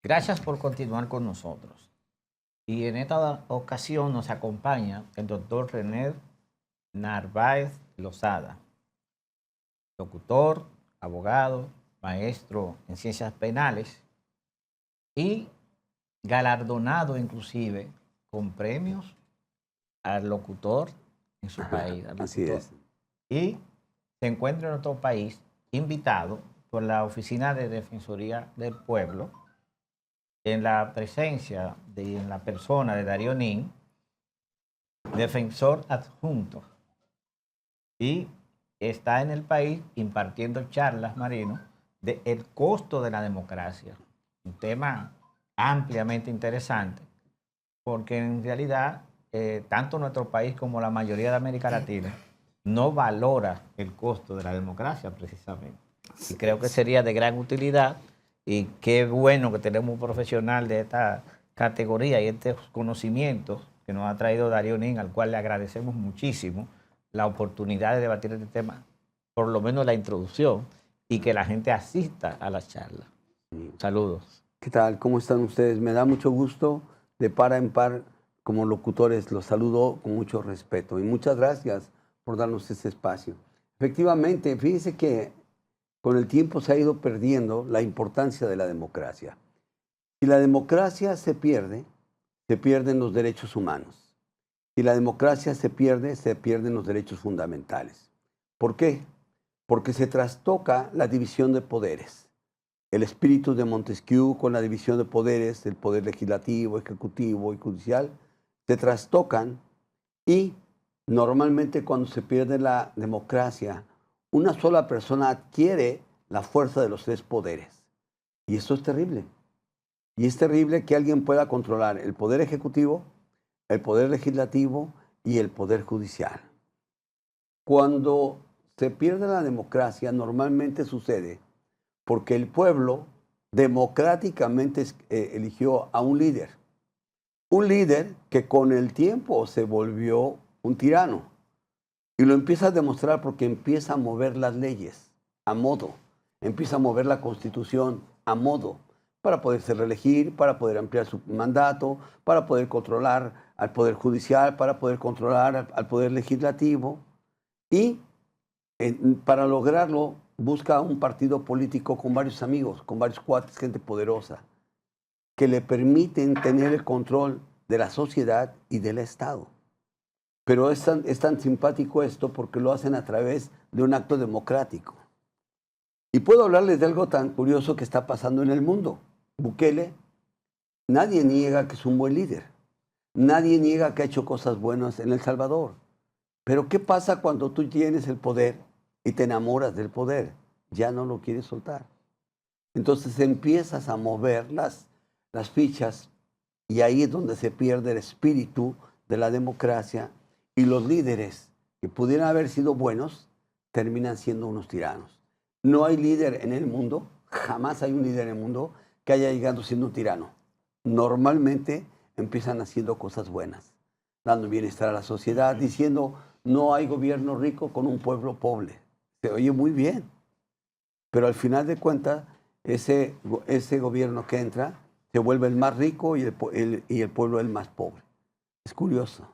Gracias por continuar con nosotros. Y en esta ocasión nos acompaña el doctor René Narváez Lozada, locutor, abogado, maestro en ciencias penales y galardonado inclusive con premios al locutor en su país. Así es. Y se encuentra en nuestro país invitado por la Oficina de Defensoría del Pueblo en la presencia en la persona de Darío Nin, defensor adjunto, y está en el país impartiendo charlas, Marino, de el costo de la democracia. Un tema ampliamente interesante, porque en realidad tanto nuestro país como la mayoría de América Latina no valora el costo de la democracia precisamente. Y creo que sería de gran utilidad. Y qué bueno que tenemos un profesional de esta categoría y estos conocimientos que nos ha traído Darío Nin, al cual le agradecemos muchísimo la oportunidad de debatir este tema, por lo menos la introducción, y que la gente asista a la charla. Saludos. ¿Qué tal? ¿Cómo están ustedes? Me da mucho gusto, de par en par, como locutores, los saludo con mucho respeto. Y muchas gracias por darnos este espacio. Efectivamente, fíjense que con el tiempo se ha ido perdiendo la importancia de la democracia. Si la democracia se pierden los derechos humanos. Si la democracia se pierden los derechos fundamentales. ¿Por qué? Porque se trastoca la división de poderes. El espíritu de Montesquieu con la división de poderes, el poder legislativo, ejecutivo y judicial, se trastocan y normalmente cuando se pierde la democracia, una sola persona adquiere la fuerza de los tres poderes. Y eso es terrible. Y es terrible que alguien pueda controlar el poder ejecutivo, el poder legislativo y el poder judicial. Cuando se pierde la democracia, normalmente sucede porque el pueblo democráticamente eligió a un líder. Un líder que con el tiempo se volvió un tirano. Y lo empieza a demostrar porque empieza a mover las leyes a modo, empieza a mover la Constitución a modo, para poderse reelegir, para poder ampliar su mandato, para poder controlar al Poder Judicial, para poder controlar al Poder Legislativo. Y para lograrlo busca un partido político con varios amigos, con varios cuates, gente poderosa, que le permiten tener el control de la sociedad y del Estado. Pero es tan simpático esto porque lo hacen a través de un acto democrático. Y puedo hablarles de algo tan curioso que está pasando en el mundo. Bukele, nadie niega que es un buen líder. Nadie niega que ha hecho cosas buenas en El Salvador. Pero ¿qué pasa cuando tú tienes el poder y te enamoras del poder? Ya no lo quieres soltar. Entonces empiezas a mover las fichas y ahí es donde se pierde el espíritu de la democracia. Y los líderes que pudieran haber sido buenos terminan siendo unos tiranos. No hay líder en el mundo, jamás hay un líder en el mundo que haya llegado siendo un tirano. Normalmente empiezan haciendo cosas buenas, dando bienestar a la sociedad, diciendo no hay gobierno rico con un pueblo pobre. Se oye muy bien, pero al final de cuentas ese gobierno que entra se vuelve el más rico y el pueblo el más pobre. Es curioso.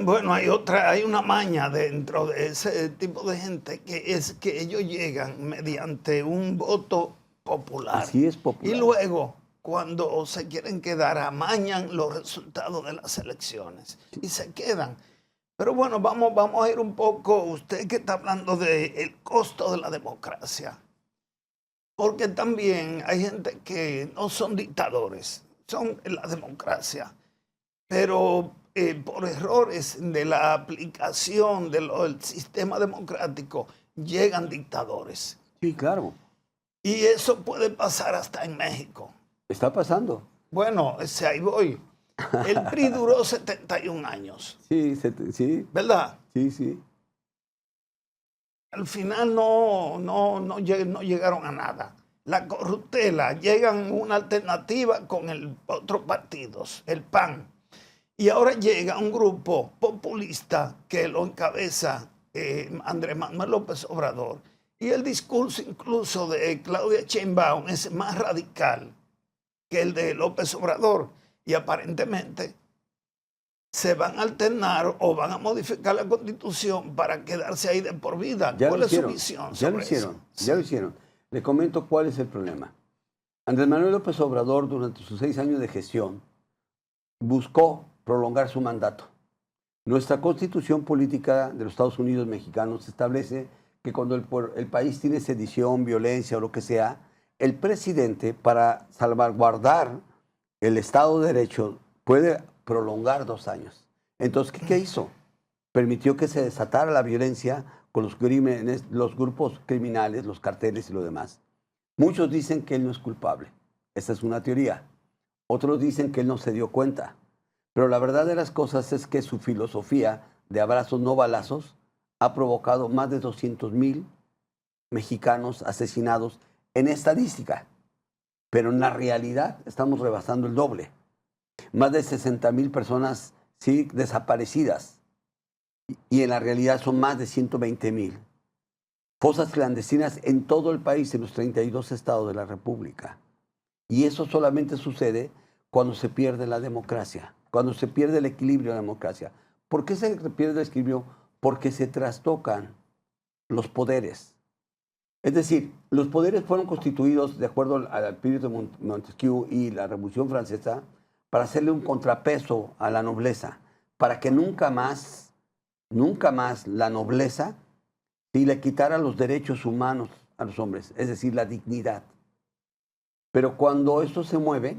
Bueno, hay una maña dentro de ese tipo de gente que es que ellos llegan mediante un voto popular. Así es, popular. Y luego, cuando se quieren quedar, amañan los resultados de las elecciones y se quedan. Pero bueno, vamos a ir un poco, usted que está hablando del costo de la democracia. Porque también hay gente que no son dictadores, son en la democracia, pero por errores de la aplicación del sistema democrático llegan dictadores. Sí, claro. Y eso puede pasar hasta en México. Está pasando. Bueno, ahí voy. El PRI duró 71 años. Sí, sí. ¿Verdad? Sí, sí. Al final no llegaron a nada. La corruptela llegan a una alternativa con el otro partido, el PAN. Y ahora llega un grupo populista que lo encabeza Andrés Manuel López Obrador. Y el discurso incluso de Claudia Sheinbaum es más radical que el de López Obrador. Y aparentemente se van a alternar o van a modificar la Constitución para quedarse ahí de por vida. ¿Cuál es su visión sobre eso? Ya lo hicieron. Le comento cuál es el problema. Andrés Manuel López Obrador, durante sus 6 años de gestión, buscó prolongar su mandato. Nuestra Constitución política de los Estados Unidos mexicanos establece que cuando el país tiene sedición, violencia o lo que sea, el presidente, para salvaguardar el Estado de Derecho, puede prolongar 2 años. Entonces, ¿qué hizo? Permitió que se desatara la violencia con los crímenes, los grupos criminales, los carteles y lo demás. Muchos dicen que él no es culpable. Esa es una teoría. Otros dicen que él no se dio cuenta. Pero la verdad de las cosas es que su filosofía de abrazos no balazos ha provocado más de 200,000 mexicanos asesinados en estadística. Pero en la realidad estamos rebasando el doble. Más de 60,000 personas sí desaparecidas. Y en la realidad son más de 120,000. Fosas clandestinas en todo el país, en los 32 estados de la República. Y eso solamente sucede cuando se pierde la democracia, cuando se pierde el equilibrio de la democracia. ¿Por qué se pierde el equilibrio? Porque se trastocan los poderes. Es decir, los poderes fueron constituidos de acuerdo al espíritu de Montesquieu y la Revolución Francesa para hacerle un contrapeso a la nobleza, para que nunca más la nobleza le quitara los derechos humanos a los hombres, es decir, la dignidad. Pero cuando esto se mueve,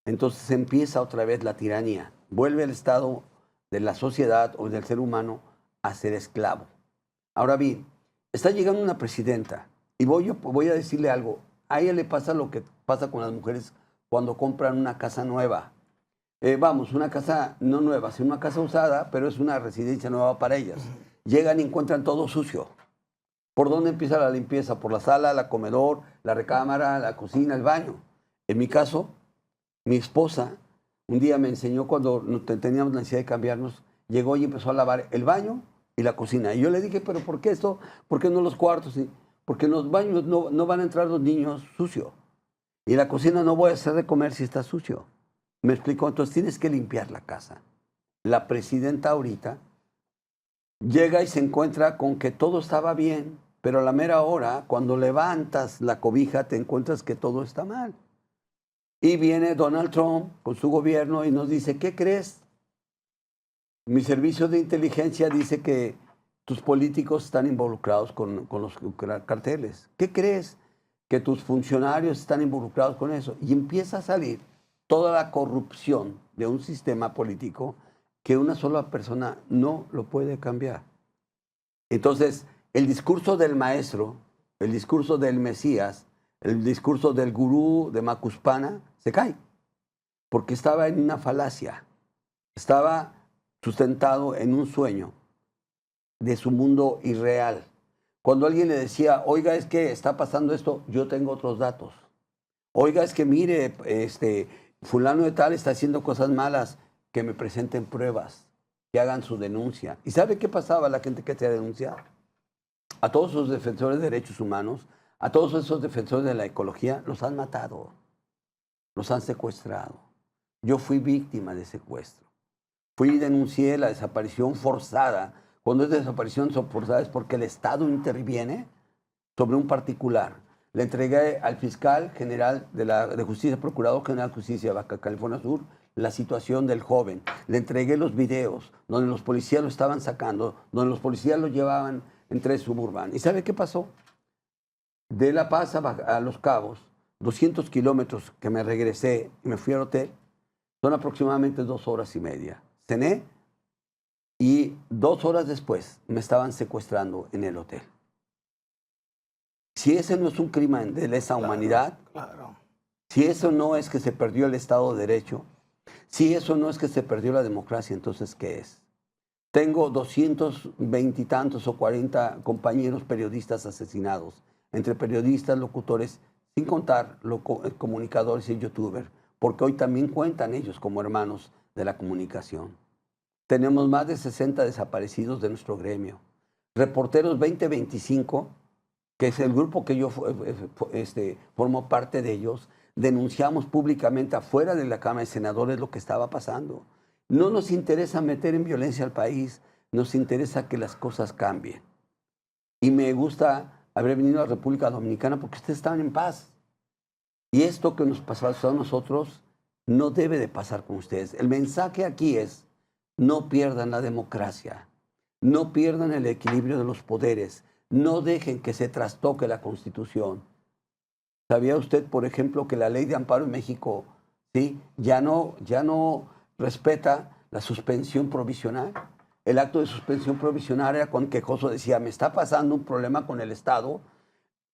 entonces empieza otra vez la tiranía. Vuelve el estado de la sociedad o del ser humano a ser esclavo. Ahora bien, está llegando una presidenta y voy a decirle algo. A ella le pasa lo que pasa con las mujeres cuando compran una casa nueva. Una casa no nueva, sino una casa usada, pero es una residencia nueva para ellas. Llegan y encuentran todo sucio. ¿Por dónde empieza la limpieza? Por la sala, la comedor, la recámara, la cocina, el baño. En mi caso, mi esposa un día me enseñó cuando teníamos la necesidad de cambiarnos, llegó y empezó a lavar el baño y la cocina. Y yo le dije, ¿pero por qué esto? ¿Por qué no los cuartos? Porque en los baños no van a entrar los niños sucio. Y la cocina no voy a hacer de comer si está sucio. Me explicó, entonces tienes que limpiar la casa. La presidenta ahorita llega y se encuentra con que todo estaba bien, pero a la mera hora, cuando levantas la cobija, te encuentras que todo está mal. Y viene Donald Trump con su gobierno y nos dice, ¿qué crees? Mi servicio de inteligencia dice que tus políticos están involucrados con los carteles. ¿Qué crees? Que tus funcionarios están involucrados con eso. Y empieza a salir toda la corrupción de un sistema político que una sola persona no lo puede cambiar. Entonces, el discurso del maestro, el discurso del Mesías, el discurso del gurú de Macuspana se cae, porque estaba en una falacia, estaba sustentado en un sueño de su mundo irreal. Cuando alguien le decía, oiga, es que está pasando esto, yo tengo otros datos. Oiga, es que mire, fulano de tal está haciendo cosas malas, que me presenten pruebas, que hagan su denuncia. ¿Y sabe qué pasaba a la gente que te denunciado? A todos esos defensores de derechos humanos, a todos esos defensores de la ecología, los han matado, los han secuestrado. Yo fui víctima de secuestro. Fui y denuncié la desaparición forzada. Cuando es desaparición forzada es porque el Estado interviene sobre un particular. Le entregué al fiscal general de justicia, procurador general de justicia de Baja California Sur, la situación del joven. Le entregué los videos donde los policías lo estaban sacando, donde los policías lo llevaban en tren suburbano. ¿Y sabe qué pasó? De La Paz a Los Cabos, 200 kilómetros que me regresé y me fui al hotel, son aproximadamente 2 horas y media. Cené y 2 horas después me estaban secuestrando en el hotel. Si ese no es un crimen de lesa humanidad, Claro. si eso no es que se perdió el Estado de Derecho, si eso no es que se perdió la democracia, entonces ¿qué es? Tengo 220 y tantos o 40 compañeros periodistas asesinados, entre periodistas, locutores, sin contar comunicadores y youtubers, porque hoy también cuentan ellos como hermanos de la comunicación. Tenemos más de 60 desaparecidos de nuestro gremio. Reporteros 2025, que es el grupo que yo formo parte de ellos, denunciamos públicamente afuera de la Cámara de Senadores lo que estaba pasando. No nos interesa meter en violencia al país, nos interesa que las cosas cambien. Y me gusta haber venido a la República Dominicana porque ustedes estaban en paz. Y esto que nos pasó a nosotros no debe de pasar con ustedes. El mensaje aquí es, no pierdan la democracia, no pierdan el equilibrio de los poderes, no dejen que se trastoque la Constitución. ¿Sabía usted, por ejemplo, que la ley de amparo en México, ¿sí?, ya no respeta la suspensión provisional? El acto de suspensión provisional era cuando quejoso decía, me está pasando un problema con el Estado,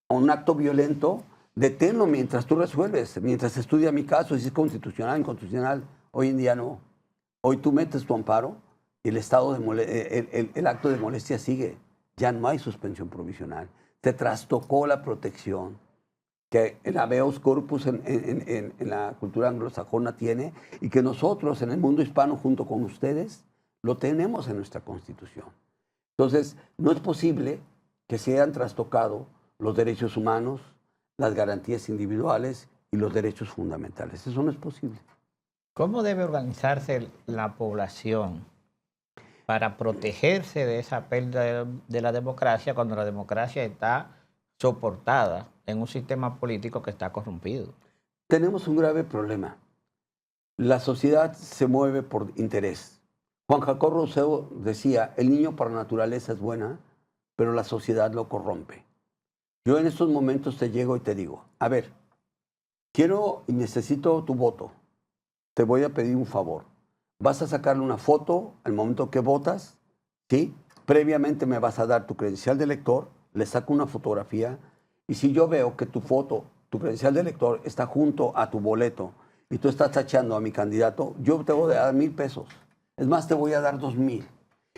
un acto violento, deténlo mientras tú resuelves, mientras estudia mi caso, si es constitucional, inconstitucional. Hoy en día no. Hoy tú metes tu amparo y el acto de molestia sigue. Ya no hay suspensión provisional. Te trastocó la protección que el habeas corpus en la cultura anglosajona tiene y que nosotros en el mundo hispano junto con ustedes lo tenemos en nuestra Constitución. Entonces, no es posible que se hayan trastocado los derechos humanos, las garantías individuales y los derechos fundamentales. Eso no es posible. ¿Cómo debe organizarse la población para protegerse de esa pérdida de la democracia cuando la democracia está soportada en un sistema político que está corrompido? Tenemos un grave problema. La sociedad se mueve por interés. Juan Jacob Rousseau decía, el niño por naturaleza es buena, pero la sociedad lo corrompe. Yo en estos momentos te llego y te digo, a ver, quiero y necesito tu voto. Te voy a pedir un favor. Vas a sacarle una foto al momento que votas, ¿sí? Previamente me vas a dar tu credencial de elector, le saco una fotografía y si yo veo que tu foto, tu credencial de elector está junto a tu boleto y tú estás tachando a mi candidato, yo te voy a dar 1,000 pesos. Es más, te voy a dar 2,000.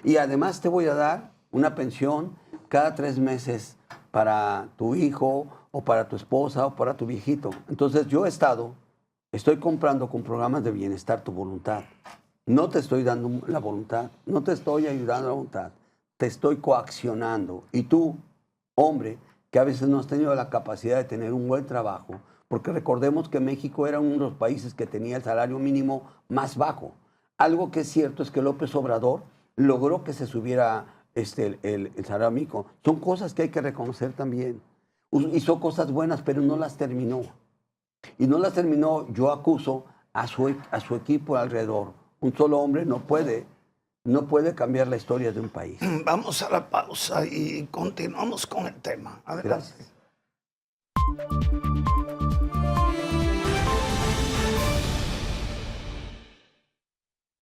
Y además te voy a dar una pensión cada 3 meses para tu hijo o para tu esposa o para tu viejito. Entonces yo estoy comprando con programas de bienestar tu voluntad. No te estoy dando la voluntad, no te estoy ayudando a la voluntad, te estoy coaccionando. Y tú, hombre, que a veces no has tenido la capacidad de tener un buen trabajo, porque recordemos que México era uno de los países que tenía el salario mínimo más bajo. Algo que es cierto es que López Obrador logró que se subiera el salario mínimo. Son cosas que hay que reconocer también. Hizo cosas buenas, pero no las terminó. Y no las terminó, yo acuso a su equipo alrededor. Un solo hombre no puede cambiar la historia de un país. Vamos a la pausa y continuamos con el tema. Adelante. Gracias.